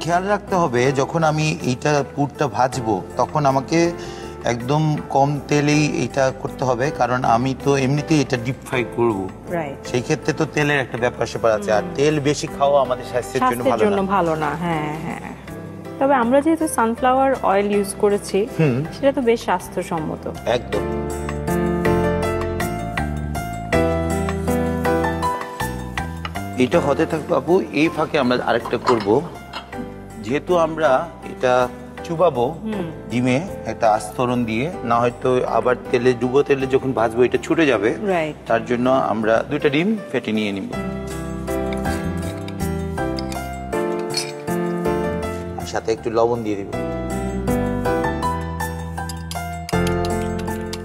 Speaker 5: খেয়াল রাখতে হবে যখন আমি এইটা পুরটা ভাজবো, তখন আমাকে একদম কম তেলেই এটা করতে হবে, কারণ আমি তো এমনিতেই এটা ডিপ ফ্রাই করবো। সেই ক্ষেত্রে তো তেলের একটা ব্যাপার স্যাপার আছে, আর তেল বেশি খাওয়া আমাদের স্বাস্থ্যের জন্য
Speaker 1: ভালো না। হ্যাঁ হ্যাঁ, তবে আমরা যেহেতু সানফ্লাওয়ার অয়েল ইউজ করেছি, সেটা তো বেশ স্বাস্থ্যসম্মত।
Speaker 5: একদম। এটা হতে থাকবে আপু। এই ফাঁকে আমরা আরেকটা করব, যেহেতু আমরা এটা চুবাবো ডিমে একটা আস্তরণ দিয়ে, না হয়তো আবার তেলে ডুবো তেলে যখন ভাজবো এটা ছুটে যাবে। তার জন্য আমরা 2টা ডিম ফেটে নিয়ে নিব। সাথে একটু লবণ দিয়ে দিব।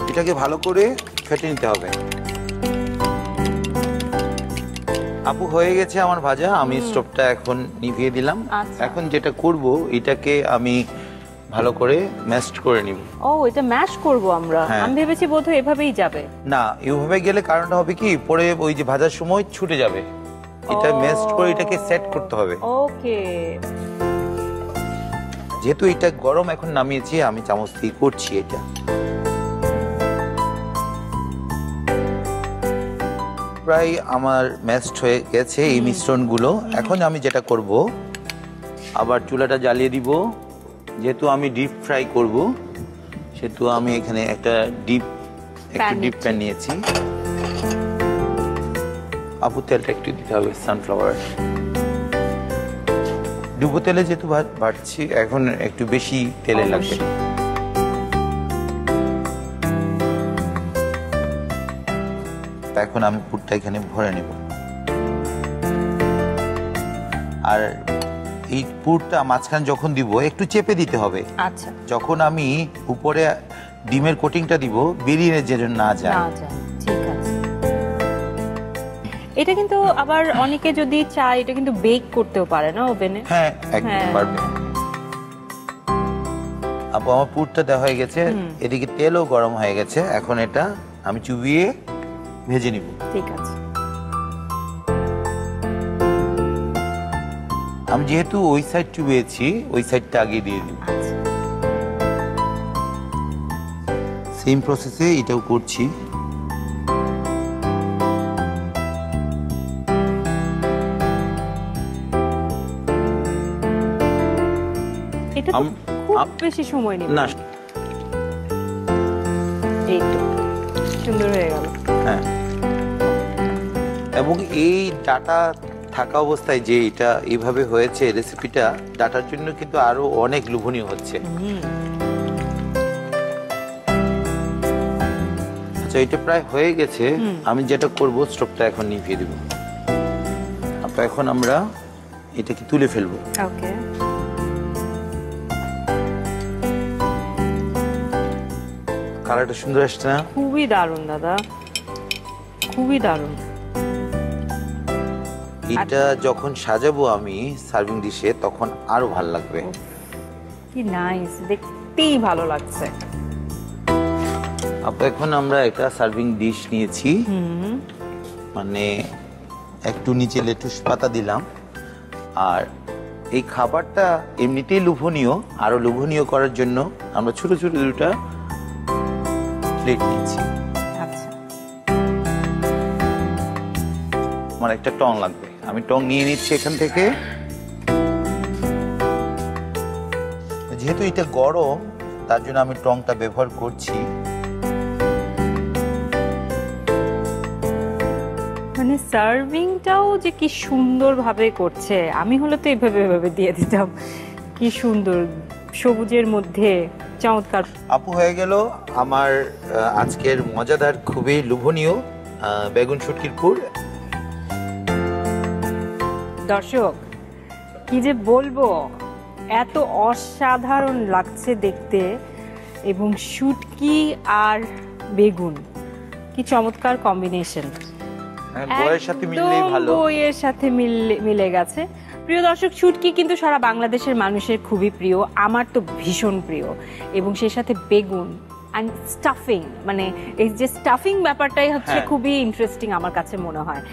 Speaker 5: এটাকে ভালো করে ফেটে নিতে হবে। আপু হয়ে গেছে আমার ভাজা, আমি স্টোভটা এখন নিভিয়ে দিলাম। এখন যেটা করব এটাকে আমি ভালো করে ম্যাশ করে নিব।
Speaker 1: ও, এটা ম্যাশ করব আমরা? আমি ভেবেছি বোধহয় এভাবেই যাবে।
Speaker 5: না, এভাবে গেলে কারণটা হবে কি, পরে ওই যে ভাজার সময় ছুটে যাবে। এটা ম্যাশ করে এটাকে সেট করতে হবে।
Speaker 1: ওকে।
Speaker 5: যেহেতু এটা গরম এখন নামিয়েছি, আমি চামচ দিয়ে করছি এটা। প্রায় আমার ম্যাশড হয়ে গেছে এই মিশ্রণগুলো। এখন আমি যেটা করব, আবার চুলাটা জ্বালিয়ে দিব। যেহেতু আমি ডিপ ফ্রাই করব, সেহেতু আমি এখানে একটা ডিপ প্যান নিয়েছি। আপু তেলটা একটু দিতে হবে, সানফ্লাওয়ার। ডুবো তেলে যেহেতু ভাজছি, এখন একটু বেশি তেলে লাগবে। এখন আমি পুরটা এখানে ভরে নেব। আর এই পুরটা মাঝখানে যখন দিব একটু চেপে দিতে হবে।
Speaker 1: আচ্ছা।
Speaker 5: যখন আমি উপরে ডিমের কোটিংটা দিব, বেরিয়ে যেন না যায়।
Speaker 1: ঠিক আছে। এটা কিন্তু আবার অনেকে যদি চায় এটা কিন্তু বেক করতেও পারে না ওভেনে?
Speaker 5: হ্যাঁ, একদম পারবে। আপু আমার পুরটা দেওয়া হয়ে গেছে, এদিকে তেলও গরম হয়ে গেছে। এখন এটা আমি চুবিয়ে ভেজে নিব।
Speaker 1: ঠিক আছে।
Speaker 5: আমি যেহেতু ওই সাইড চুবিয়েছি, ওই সাইডটা আগে দিয়ে দিব। সেম প্রসেসে এটাও করছি।
Speaker 1: এটা তো খুব বেশি সময় নেবে না। এই তো সুন্দর হয়ে গেল।
Speaker 5: হ্যাঁ, এবং এই ডাটা থাকা অবস্থায় যে এটা এইভাবে হয়েছে রেসিপিটা, ডাটার জন্য কিন্তু আরো অনেক লোভনীয় হচ্ছে। আচ্ছা, এটা প্রায় হয়ে গেছে। আমি যেটা করব, স্টোভটা এখন নিভিয়ে দেব। এখন আমরা এটাকে তুলে ফেলবো।
Speaker 1: ওকে।
Speaker 5: কালারটা সুন্দর আসছে না?
Speaker 1: খুবই দারুণ দাদা, খুবই দারুণ।
Speaker 5: এটা যখন সাজাবো আমি সার্ভিং ডিশে, তখন আরো ভালো লাগবে।
Speaker 1: কি নাইস, দেখতেই ভালো লাগছে।
Speaker 5: এখন আমরা একটা সার্ভিং ডিশ নিয়েছি, মানে একটু নিচে লেটুস পাতা দিলাম। আর এই খাবারটা এমনিতেই লোভনীয়, আরো লোভনীয় করার জন্য আমরা ছোট ছোট 2টা প্লেট নিয়েছি।
Speaker 1: আচ্ছা।
Speaker 5: আমার একটা টং লাগবে, আমি টং নিয়ে নিচ্ছি এখান থেকে। যেহেতু এটা গরম, তার জন্য আমি টংটা ব্যবহার করছি।
Speaker 1: মানে সার্ভিংটাও যে কি সুন্দরভাবে করছে, আমি হলে তো এভাবে দিয়ে দিতাম। কি সুন্দর, সবুজের মধ্যে চমৎকার।
Speaker 5: আপু হয়ে গেল আমার আজকের মজাদার, খুবই লোভনীয় বেগুন শুটকির পুর।
Speaker 1: দর্শক, কি যে বলবো, এত অসাধারণ লাগছে দেখতে। এবং শুটকি আর বেগুন, কি চমৎকার কম্বিনেশন।
Speaker 5: বইয়ের সাথে মিললেই ভালো।
Speaker 1: বইয়ের সাথে মিলে গেছে। প্রিয় দর্শক, শুটকি কিন্তু সারা বাংলাদেশের মানুষের খুবই প্রিয়, আমার তো ভীষণ প্রিয়। এবং সেই সাথে বেগুন অ্যান্ড স্টাফিং, মানে এই যে স্টাফিং ব্যাপারটাই হচ্ছে খুবই ইন্টারেস্টিং আমার কাছে মনে হয়।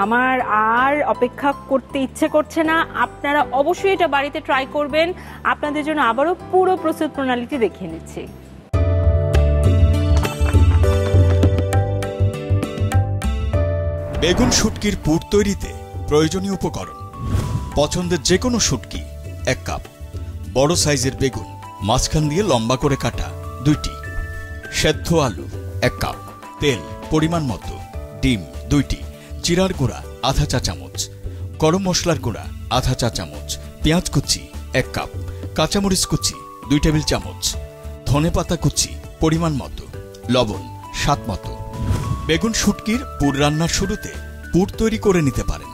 Speaker 1: আমার আর অপেক্ষা করতে ইচ্ছে করছে না। আপনারা অবশ্যই এটা বাড়িতে ট্রাই করবেন। আপনাদের জন্য আবারও পুরো প্রস্তুত প্রণালীটি দেখিয়ে নিচ্ছি।
Speaker 4: বেগুন শুটকির পুর তৈরিতে প্রয়োজনীয় উপকরণ: পছন্দের যে কোনো শুটকি 1 কাপ, বড় সাইজের বেগুন মাঝখান দিয়ে লম্বা করে কাটা 2টি, সেদ্ধ আলু 1 কাপ, তেল পরিমাণ মতো, ডিম 2টি, জিরার গুঁড়া আধা চা চামচ, গরম মশলার গুঁড়া আধা চা চামচ, পেঁয়াজ কুচি 1 কাপ, কাঁচামরিচ কুচি 2 টেবিল চামচ, ধনেপাতা কুচি পরিমাণ মতো, লবণ স্বাদ মতো। বেগুন শুটকির পুর রান্নার শুরুতে পুর তৈরি করে নিতে পারেন।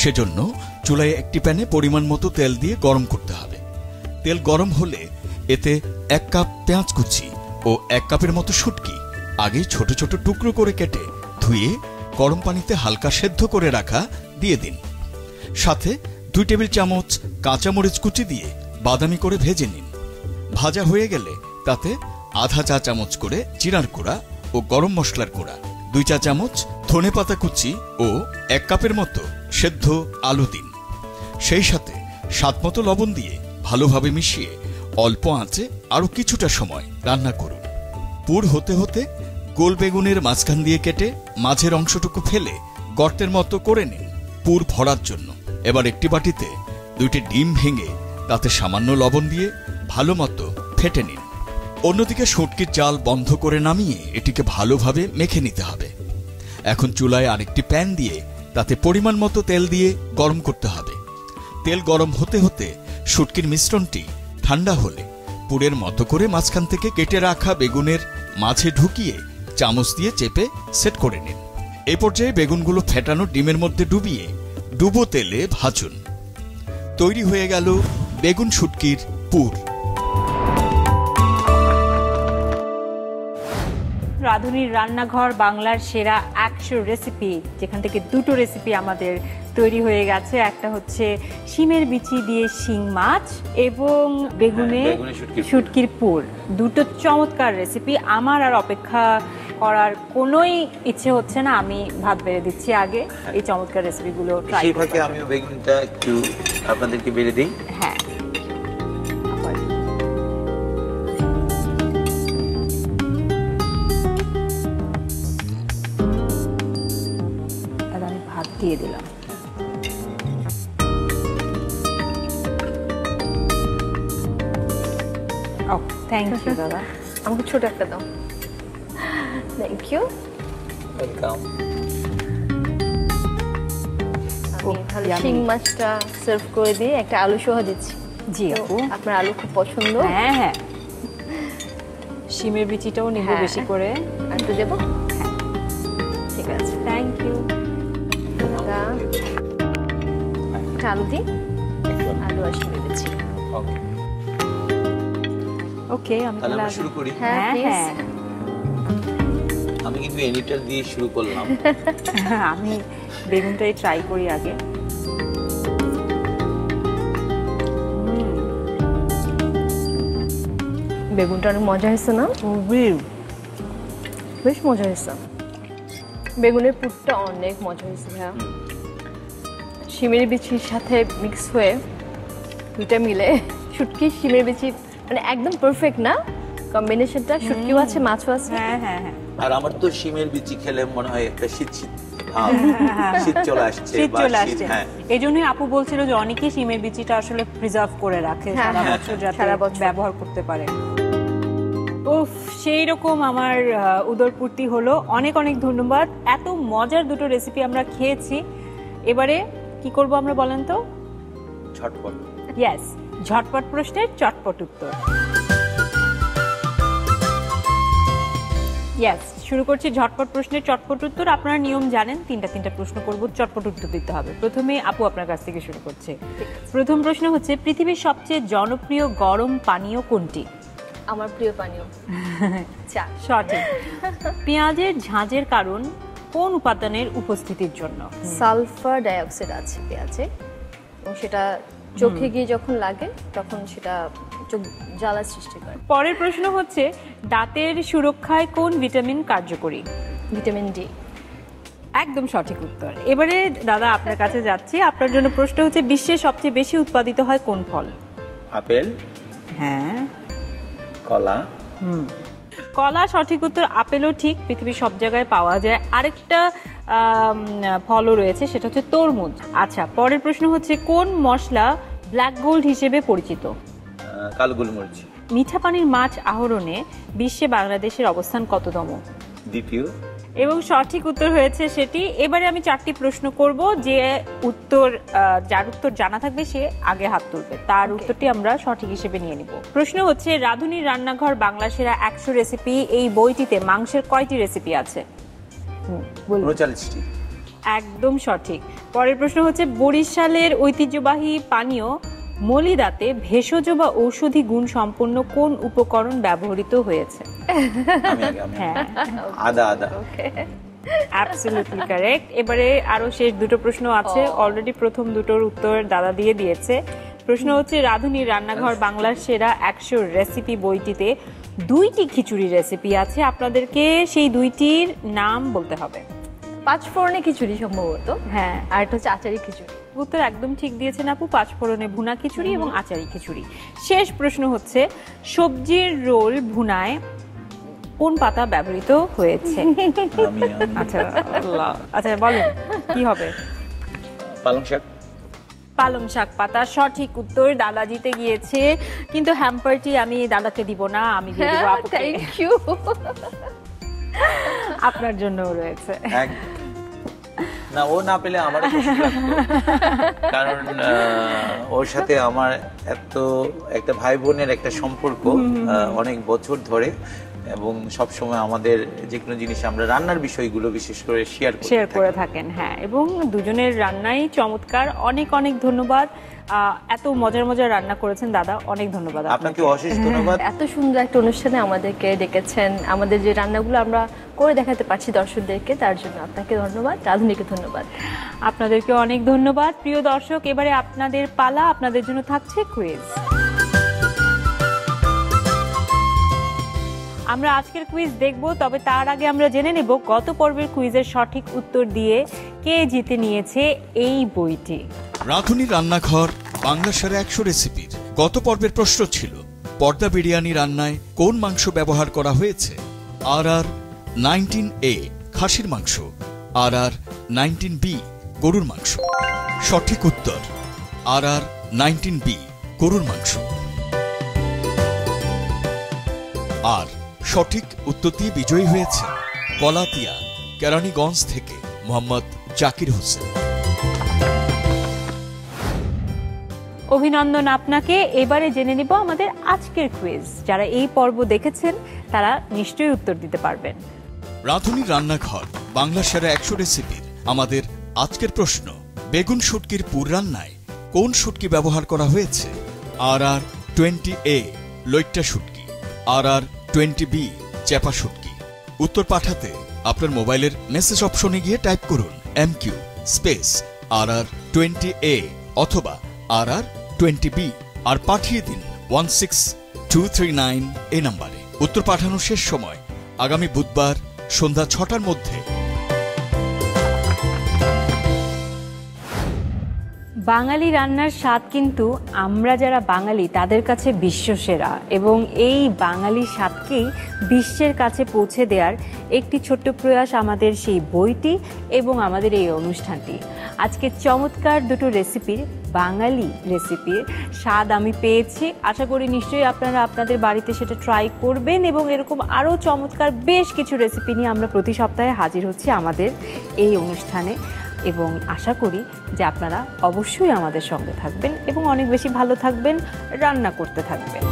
Speaker 4: সেজন্য চুলায় একটি প্যানে পরিমাণ মতো তেল দিয়ে গরম করতে হবে। তেল গরম হলে এতে 1 কাপ পেঁয়াজ কুচি ও 1 কাপের মতো শুটকি আগে ছোট ছোট টুকরো করে কেটে ধুয়ে গরম পানিতে হালকা সেদ্ধ করে রাখা দিয়ে দিন। সাথে 2 টেবিল চামচ কাঁচামরিচ কুচি দিয়ে বাদামি করে ভেজে নিন। ভাজা হয়ে গেলে তাতে আধা চা চামচ করে জিরার গুঁড়া ও গরম মশলার গুঁড়া, 2 চা চামচ ধনেপাতা কুচি ও 1 কাপের মতো সেদ্ধ আলু দিন। সেই সাথে স্বাদমতো লবণ দিয়ে ভালোভাবে মিশিয়ে অল্প আঁচে আরো কিছুটা সময় রান্না করুন। পুর হতে হতে গোল বেগুনের মাঝখান দিয়ে কেটে মাঝের অংশটুকু ফেলে গর্তের মতো করে নিন পুর ভরার জন্য। এবার একটি বাটিতে 2টি ডিম ভেঙে তাতে সামান্য লবণ দিয়ে ভালো মতো ফেটে নিন। অন্যদিকে শুটকির জাল বন্ধ করে নামিয়ে এটিকে ভালোভাবে মেখে নিতে হবে। এখন চুলায় আরেকটি প্যান দিয়ে তাতে পরিমাণ মতো তেল দিয়ে গরম করতে হবে। তেল গরম হতে হতে শুটকির মিশ্রণটি ঠান্ডা হলে পুরের মতো করে মাঝখান থেকে কেটে রাখা বেগুনের মাঝে ঢুকিয়ে চামচ দিয়ে চেপে সেট করে নিন। এই পর্যায়ে বেগুনগুলো ফেটানো ডিমের মধ্যে ডুবিয়ে ডুবো তেলে ভাজুন। তৈরি হয়ে গেল বেগুন শুটকির পুর।
Speaker 1: রাঁধুনির রান্নাঘর বাংলার সেরা 100 রেসিপি, যেখান থেকে 2টো রেসিপি আমাদের তৈরি হয়ে গেছে। একটা হচ্ছে শিমের বিচি দিয়ে শিং মাছ এবং বেগুনের শুটকির পুর। 2টো চমৎকার রেসিপি। আমার আর অপেক্ষা করার কোনোই ইচ্ছে হচ্ছে না, আমি ভাত বেড়ে দিচ্ছি আগে এই চমৎকার রেসিপিগুলো ট্রাই
Speaker 5: সেই ফাঁকে আমিও বেগুনটা একটু আপনাদেরকে বেড়ে দিই।
Speaker 1: হ্যাঁ, আমি ভাত দিয়ে দিলাম। থ্যাংক ইউ দাদা।
Speaker 3: আমাকে ছোট একটা দাও। Thank you.
Speaker 5: ওয়েলকাম।
Speaker 3: শিং মাছটা সার্ভ করে দিয়ে একটা আলু সহ দিচ্ছি।
Speaker 1: জি আপু,
Speaker 3: আপনার আলু খুব পছন্দ।
Speaker 1: হ্যাঁ হ্যাঁ, শিমের বিচিটাও নেব বেশি করে।
Speaker 3: আর একটু দেবো? ঠিক আছে,
Speaker 1: থ্যাংক ইউ।
Speaker 3: আলু দিই, আলু আর শিমের বিচি।
Speaker 1: ওকে, আমি
Speaker 5: তাহলে আমরা শুরু করি।
Speaker 3: হ্যাঁ
Speaker 1: হ্যাঁ,
Speaker 5: আমি কিন্তু এনিটাল দিয়ে শুরু করলাম।
Speaker 1: আমি বেগুনটাই ট্রাই করি আগে।
Speaker 3: বেগুনটা অনেক মজা হয়েছে না? বেশ মজা হয়েছে। বেগুনের পুরটা অনেক মজা হয়েছে ভাইয়া। শিমের বিচির সাথে মিক্স হয়ে দুটা মিলে শুটকি শিমের বিচি মানে একদম পারফেক্ট না কম্বিনেশনটা? শুটকিও আছে, মাছও আছে।
Speaker 1: হ্যাঁ হ্যাঁ হ্যাঁ।
Speaker 5: আর আমার তো শিমের বিচি খেলে মনে হয় একটা শীত শীত শীত চলে আসছে।
Speaker 1: শীত চলে আসছে।
Speaker 5: হ্যাঁ,
Speaker 1: এই জন্যই আপু বলছিল যে অনেকে শিমের বিচিটা আসলে প্রিজার্ভ করে রাখে সারা বছর, যাতে ব্যবহার করতে পারে। উফ, সেই রকম আমার উদরপূর্তি হলো। অনেক অনেক ধন্যবাদ। এত মজার 2টো রেসিপি আমরা খেয়েছি। এবারে কি করব আমরা বলেন তো?
Speaker 5: ঝটপট।
Speaker 1: ইয়েস, ঝটপট প্রশ্নের চটপট উত্তর। ইয়েস, শুরু করছি ঝটপট প্রশ্নের চটপট উত্তর। আপনারা নিয়ম জানেন, 3টা প্রশ্ন করব, চটপট উত্তর দিতে হবে। প্রথমে আপু আপনার কাছ থেকে শুরু করছে। প্রথম প্রশ্ন হচ্ছে, পৃথিবীর সবচেয়ে জনপ্রিয় গরম পানীয় কোনটি?
Speaker 3: আমার প্রিয় পানীয় চা।
Speaker 1: সঠিক। পেঁয়াজের ঝাঁঝের কারণ কোন উপাদানের উপস্থিতির জন্য?
Speaker 3: সালফার ডাইঅক্সাইড আছে পেঁয়াজে, এবং সেটা চোখে গিয়ে যখন লাগে তখন সেটা চোখ জ্বালা সৃষ্টি করে।
Speaker 1: পরের প্রশ্ন হচ্ছে, দাঁতের সুরক্ষায় কোন ভিটামিন কার্যকরী?
Speaker 3: Vitamin D.
Speaker 1: একদম সঠিক উত্তর। এবারে দাদা আপনার কাছে যাচ্ছি। আপনার জন্য প্রশ্ন হচ্ছে, বিশ্বের সবচেয়ে বেশি উৎপাদিত হয় কোন ফল?
Speaker 5: আপেল।
Speaker 1: হ্যাঁ।
Speaker 5: কলা।
Speaker 1: কলা সঠিক উত্তর। আপেলও ঠিক, পৃথিবীর সব জায়গায় পাওয়া যায়। আরেকটা ফলও রয়েছে, সেটা হচ্ছে তরমুজ। আচ্ছা, পরের প্রশ্ন হচ্ছে, কোন মশলা ব্ল্যাক গোল্ড হিসেবে পরিচিত?
Speaker 5: কালো গোলমরিচ।
Speaker 1: মিঠা পানির মাছ আহরণে বিশ্বে বাংলাদেশের অবস্থান কততম?
Speaker 5: দ্বিতীয়।
Speaker 1: এবং সঠিক উত্তর হয়েছে সেটি। এবারে আমি 4টি প্রশ্ন করব, যে যার উত্তর জানা থাকবে সে আগে হাত তুলবে, তার উত্তরটি আমরা সঠিক হিসেবে নিয়ে নিব। প্রশ্ন হচ্ছে, রাঁধুনির রান্নাঘর বাংলা সেরা 100 রেসিপি, এই বইটিতে মাংসের কয়টি রেসিপি আছে?
Speaker 5: 39টি।
Speaker 1: একদম সঠিক। পরের প্রশ্ন হচ্ছে, বরিশালের ঐতিহ্যবাহী পানীয় মলিদাতে ভেষজ বা ঔষধি গুণ সম্পন্ন কোন উপকরণ ব্যবহৃত হয়েছে? হ্যাঁ,
Speaker 5: আদা।
Speaker 1: Absolutely correct. এবারে আরো শেষ দুটো প্রশ্ন আছে, অলরেডি প্রথম দুটোর উত্তর দাদা দিয়ে দিয়েছে। প্রশ্ন হচ্ছে, রাঁধুনির রান্নাঘর বাংলার সেরা 100 রেসিপি বইটিতে 2টি খিচুড়ি রেসিপি আছে, আপনাদেরকে সেই 2টির নাম বলতে হবে।
Speaker 3: 5 ফোড়নে খিচুড়ি সম্ভবত,
Speaker 1: হ্যাঁ,
Speaker 3: আর এটা হচ্ছে আচারি খিচুড়ি।
Speaker 1: উত্তর একদম ঠিক দিয়েছেন আপু, 5 ফোড়নে ভুনা খিচুড়ি এবং আচারি খিচুড়ি। শেষ প্রশ্ন হচ্ছে, সবজির রোল ভুনায় কোন পাতা ব্যবহৃত হয়েছে? আচ্ছা বলেন কি হবে? পালং শাক পাতা সঠিক উত্তর। দাদা জিতে গিয়েছে, কিন্তু হ্যাম্পারটি আমি দাদাকে দিব না, আমি দিয়ে দেব আপুকে।
Speaker 3: Thank you.
Speaker 1: আপনার জন্য রয়েছে।
Speaker 5: না, ও না পেলে আমার কারণ ওর সাথে আমার এত একটা ভাই বোনের একটা সম্পর্ক অনেক বছর ধরে, এবং সব সময় আমাদের যে কোনো জিনিস আমরা রান্নার বিষয়গুলো বিশেষ করে শেয়ার
Speaker 1: করে থাকেন। হ্যাঁ, এবং দুজনের রান্নাই চমৎকার। অনেক অনেক ধন্যবাদ, এত মজার মজার রান্না করেছেন দাদা, অনেক ধন্যবাদ
Speaker 5: আপনাকে। অশেষ ধন্যবাদ।
Speaker 3: এত সুন্দর একটা অনুষ্ঠানে আমাদেরকে ডেকেছেন, আমাদের যে রান্নাগুলো আমরা করে দেখাতে পারছি দর্শকদেরকে, তার জন্য আপনাকে ধন্যবাদ, রাঁধুনিকে ধন্যবাদ।
Speaker 1: আপনাদেরকে অনেক ধন্যবাদ। প্রিয় দর্শক, এবারে আপনাদের পালা, আপনাদের জন্য থাকছে কুইজ। আমরা আজকের কুইজ দেখব, তবে তার আগে আমরা জেনে নেব গত পর্বের কুইজের সঠিক উত্তর দিয়ে কে জিতে নিয়েছে এই বইটি।
Speaker 4: রাঁধুনির রান্নাঘর বাংলা সেরা 100 রেসিপির গত পর্বের প্রশ্ন ছিল, পর্দা বিরিয়ানি রান্নায় কোন মাংস ব্যবহার করা হয়েছে? RR 19A খাসির মাংস, RR 19B গরুর মাংস। সঠিক উত্তর RR 19B গরুর মাংস। আর সঠিক উত্তর দিয়ে বিজয়ী হয়েছে গলাতিয়া কেরানীগঞ্জ থেকে মোহাম্মদ জাকির হোসেন।
Speaker 1: অভিনন্দন আপনাকে। এবারে জেনে নিব আমাদের আজকের কুইজ। যারা এই পর্ব দেখেছেন তারা নিশ্চয়ই উত্তর দিতে পারবেন।
Speaker 4: রাঁধুনির রান্নাঘর বাংলা সেরা 100 রেসিপির আমাদের আজকের প্রশ্ন, বেগুন শুটকির পুর রান্নায় কোন শুটকি ব্যবহার করা হয়েছে? RR 20A লইট্টা শুটকি, RR 20B চেপা শুটকি। উত্তর পাঠাতে আপনার মোবাইলের মেসেজ অপশনে গিয়ে টাইপ করুন MQ স্পেস RR 20A অথবা RR 20B আর পাঠিয়ে দিন 16239 এই নম্বরে। উত্তর পাঠানোর শেষ সময় আগামী বুধবার সন্ধ্যা 6টার মধ্যে।
Speaker 1: বাঙালি রান্নার স্বাদ কিন্তু আমরা যারা বাঙালি তাদের কাছে বিশ্বসেরা, এবং এই বাঙালি স্বাদকেই বিশ্বের কাছে পৌঁছে দেওয়ার একটি ছোট্ট প্রয়াস আমাদের সেই বইটি এবং আমাদের এই অনুষ্ঠানটি। আজকে চমৎকার দুটো রেসিপির, বাঙালি রেসিপির স্বাদ আমি পেয়েছি। আশা করি নিশ্চয়ই আপনারা আপনাদের বাড়িতে সেটা ট্রাই করবেন, এবং এরকম আরও চমৎকার বেশ কিছু রেসিপি নিয়ে আমরা প্রতি সপ্তাহে হাজির হচ্ছি আমাদের এই অনুষ্ঠানে, এবং আশা করি যে আপনারা অবশ্যই আমাদের সঙ্গে থাকবেন এবং অনেক বেশি ভালো থাকবেন, রান্না করতে থাকবেন।